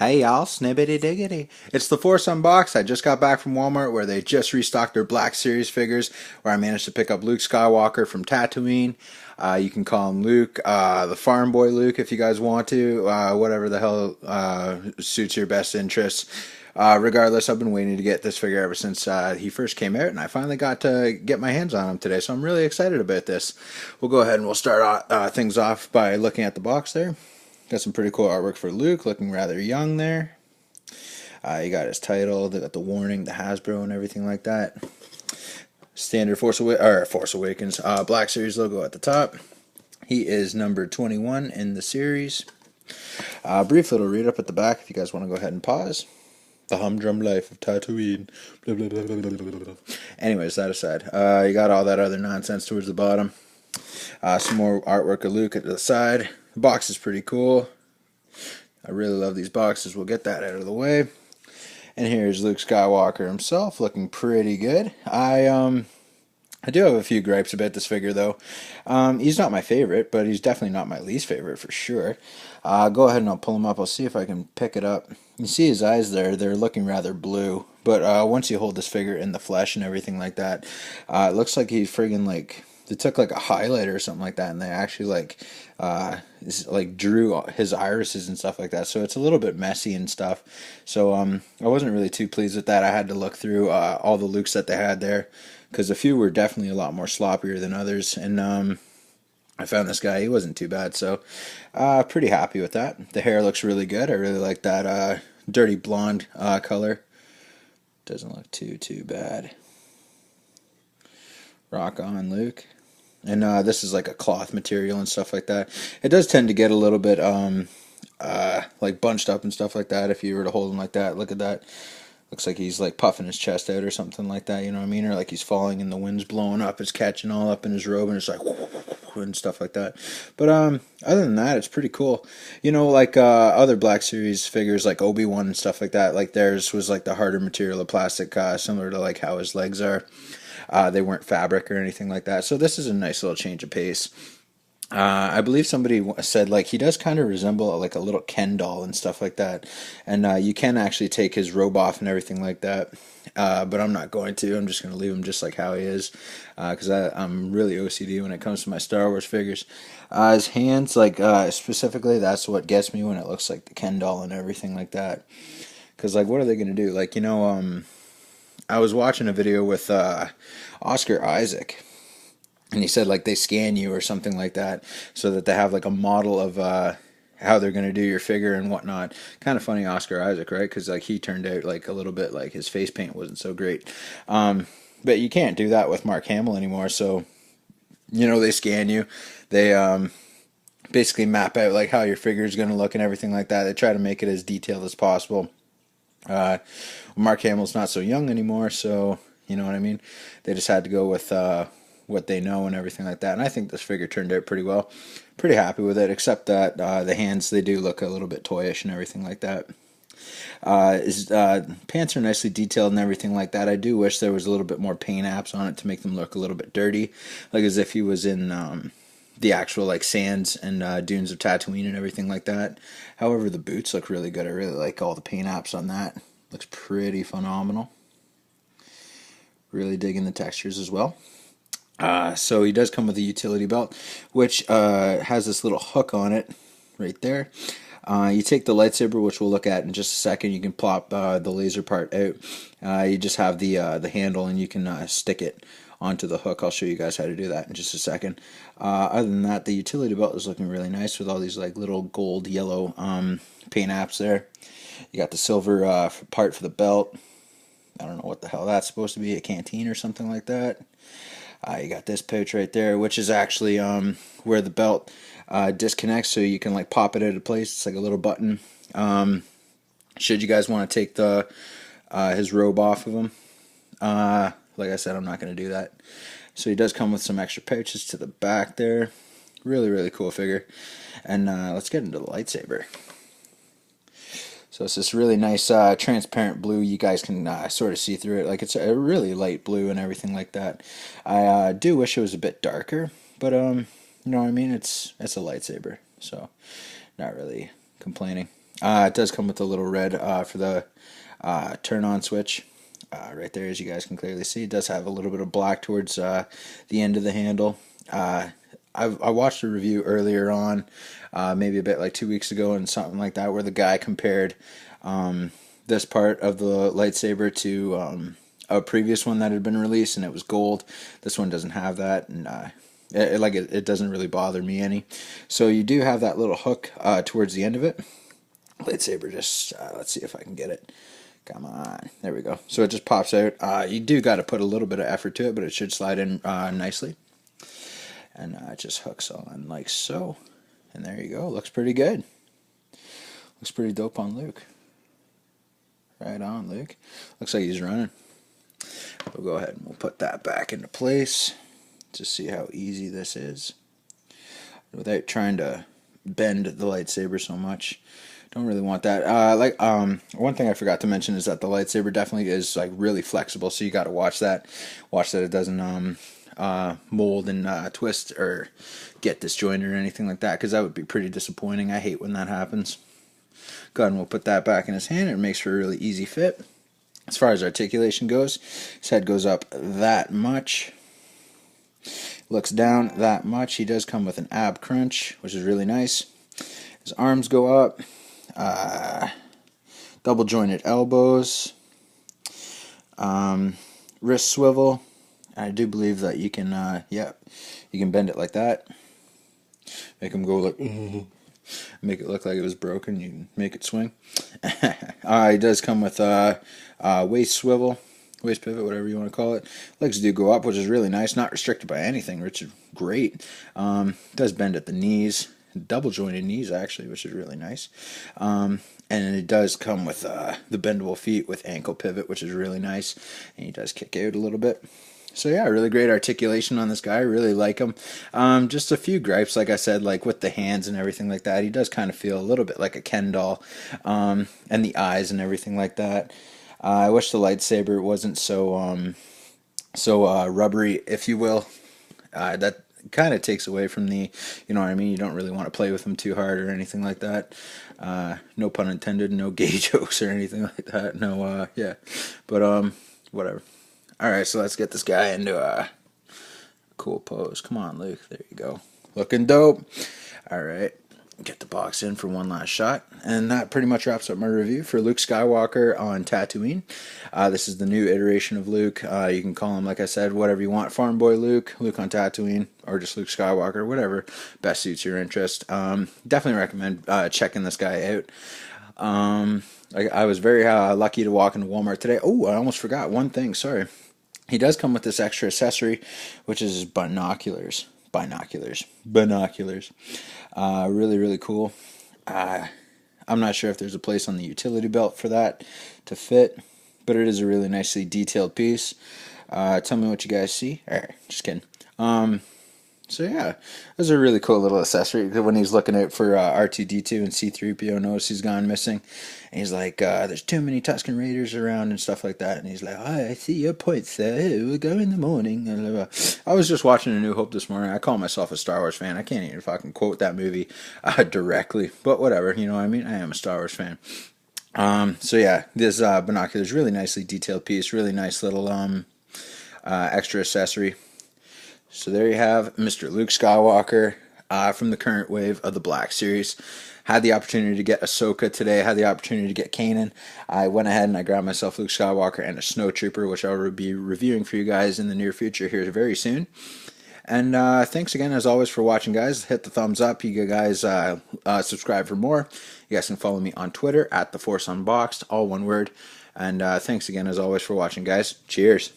Hey y'all, snippety diggity. It's the Force Unboxed. I just got back from Walmart where they just restocked their Black Series figures, where I managed to pick up Luke Skywalker from Tatooine. You can call him Luke, the farm boy Luke if you guys want to, whatever the hell suits your best interests. Regardless, I've been waiting to get this figure ever since he first came out, and I finally got to get my hands on him today, so I'm really excited about this. We'll go ahead and we'll start things off by looking at the box there. Got some pretty cool artwork for Luke, looking rather young there. You got his title, they got the warning, the Hasbro, and everything like that. Standard Force Awakens Black Series logo at the top. He is number 21 in the series. Brief little read up at the back if you guys want to go ahead and pause. The humdrum life of Tatooine. Blah, blah, blah, blah, blah, blah. Anyways, that aside, you got all that other nonsense towards the bottom. Some more artwork of Luke at the side. The box is pretty cool. I really love these boxes. We'll get that out of the way. And here's Luke Skywalker himself, looking pretty good. I do have a few gripes about this figure, though. He's not my favorite, but he's definitely not my least favorite for sure. Go ahead and I'll pull him up. I'll see if I can pick it up. You see his eyes there. They're looking rather blue. But once you hold this figure in the flesh and everything like that, it looks like he's friggin' like... They took like a highlighter or something like that, and they actually drew his irises and stuff like that. So it's a little bit messy and stuff. So I wasn't really too pleased with that. I had to look through all the Lukes that they had there, because a few were definitely a lot more sloppier than others. And I found this guy; he wasn't too bad. So pretty happy with that. The hair looks really good. I really like that dirty blonde color. Doesn't look too bad. Rock on, Luke. And this is like a cloth material and stuff like that. It does tend to get a little bit like bunched up and stuff like that if you were to hold him like that. Look at that. Looks like he's like puffing his chest out or something like that, you know what I mean? Or like he's falling and the wind's blowing up, it's catching all up in his robe and it's like and stuff like that. But other than that, it's pretty cool. You know, like other Black Series figures like Obi-Wan and stuff like that, like theirs was like the harder material of plastic, similar to like how his legs are. They weren't fabric or anything like that. So this is a nice little change of pace. I believe somebody said like he does kind of resemble like a little Ken doll and stuff like that. And you can actually take his robe off and everything like that. But I'm not going to. I'm just going to leave him just like how he is. Because I'm really OCD when it comes to my Star Wars figures. His hands, like specifically, that's what gets me when it looks like the Ken doll and everything like that. Because like what are they going to do? Like, you know... I was watching a video with Oscar Isaac, and he said like they scan you or something like that, so that they have like a model of how they're gonna do your figure and whatnot. Kind of funny, Oscar Isaac, right? Because like he turned out like a little bit like his face paint wasn't so great, but you can't do that with Mark Hamill anymore. So you know they scan you, they basically map out like how your figure is gonna look and everything like that. They try to make it as detailed as possible. Mark Hamill's not so young anymore, so you know what I mean. They just had to go with what they know and everything like that. And I think this figure turned out pretty well. Pretty happy with it, except that the hands, they do look a little bit toyish and everything like that. His pants are nicely detailed and everything like that. I do wish there was a little bit more paint apps on it to make them look a little bit dirty, like as if he was in the actual like sands and dunes of Tatooine and everything like that. However, the boots look really good. I really like all the paint apps on that. Looks pretty phenomenal. Really digging the textures as well. So he does come with a utility belt, which has this little hook on it right there. You take the lightsaber, which we'll look at in just a second. You can plop the laser part out. You just have the handle, and you can stick it onto the hook. I'll show you guys how to do that in just a second. Other than that, the utility belt is looking really nice with all these like little gold, yellow paint apps there. You got the silver part for the belt. I don't know what the hell that's supposed to be, a canteen or something like that. You got this pouch right there, which is actually where the belt disconnects, so you can like pop it out of place. It's like a little button. Should you guys want to take his robe off of him, like I said, I'm not going to do that. So he does come with some extra pouches to the back there. Really cool figure. And let's get into the lightsaber. So it's this really nice transparent blue. You guys can sort of see through it. Like it's a really light blue and everything like that. I do wish it was a bit darker, but you know what I mean? It's a lightsaber, so not really complaining. It does come with a little red for the turn on switch. Right there, as you guys can clearly see, it does have a little bit of black towards the end of the handle. I watched a review earlier on, maybe a bit like 2 weeks ago, and something like that, where the guy compared this part of the lightsaber to a previous one that had been released, and it was gold. This one doesn't have that, and it doesn't really bother me any. So you do have that little hook towards the end of it. Lightsaber, just let's see if I can get it. Come on, there we go. So it just pops out. You do got to put a little bit of effort to it, but it should slide in nicely. And it just hooks on like so. And there you go. Looks pretty good. Looks pretty dope on Luke. Right on, Luke. Looks like he's running. We'll go ahead and we'll put that back into place to see how easy this is without trying to bend the lightsaber so much. Don't really want that. One thing I forgot to mention is that the lightsaber definitely is like really flexible, so you got to watch that. Watch that it doesn't mold and twist or get disjointed or anything like that, because that would be pretty disappointing. I hate when that happens. Go ahead and we'll put that back in his hand. It makes for a really easy fit. As far as articulation goes, his head goes up that much. Looks down that much. He does come with an ab crunch, which is really nice. His arms go up. Double jointed elbows. Wrist swivel. I do believe that you can, you can bend it like that. Make him go like, make it look like it was broken. You can make it swing. It does come with waist swivel, waist pivot, whatever you want to call it. Legs do go up, which is really nice. Not restricted by anything, which is great. Does bend at the knees, double jointed knees actually, which is really nice. And it does come with the bendable feet with ankle pivot, which is really nice. And he does kick out a little bit. So yeah, really great articulation on this guy. I really like him. Just a few gripes, like I said, like with the hands and everything like that. He does kind of feel a little bit like a Ken doll, and the eyes and everything like that. I wish the lightsaber wasn't so rubbery, if you will. That kind of takes away from the, you know what I mean? You don't really want to play with them too hard or anything like that. No pun intended. No gay jokes or anything like that. No, yeah. But whatever. All right, so let's get this guy into a cool pose. Come on, Luke. There you go. Looking dope. All right. Get the box in for one last shot. And that pretty much wraps up my review for Luke Skywalker on Tatooine. This is the new iteration of Luke. You can call him, like I said, whatever you want. Farm Boy Luke, Luke on Tatooine, or just Luke Skywalker, whatever best suits your interest. Definitely recommend checking this guy out. I was very lucky to walk into Walmart today. Oh, I almost forgot one thing. Sorry. He does come with this extra accessory, which is binoculars. Binoculars. Really, really cool. I'm not sure if there's a place on the utility belt for that to fit, but it is a really nicely detailed piece. Tell me what you guys see. Just kidding. So yeah, this is a really cool little accessory. When he's looking out for R2-D2 and C-3PO knows he's gone missing, and he's like, "There's too many Tusken Raiders around and stuff like that." And he's like, "I see your point, sir. We'll go in the morning." I was just watching A New Hope this morning. I call myself a Star Wars fan. I can't even fucking quote that movie directly, but whatever. You know what I mean? I am a Star Wars fan. So yeah, this binoculars, really nicely detailed piece, really nice little extra accessory. So there you have Mr. Luke Skywalker from the current wave of the Black Series. Had the opportunity to get Ahsoka today. Had the opportunity to get Kanan. I went ahead and I grabbed myself Luke Skywalker and a Snowtrooper, which I will be reviewing for you guys in the near future here very soon. And thanks again, as always, for watching, guys. Hit the thumbs up. You guys subscribe for more. You guys can follow me on Twitter at The Force Unboxed, all one word. And thanks again, as always, for watching, guys. Cheers.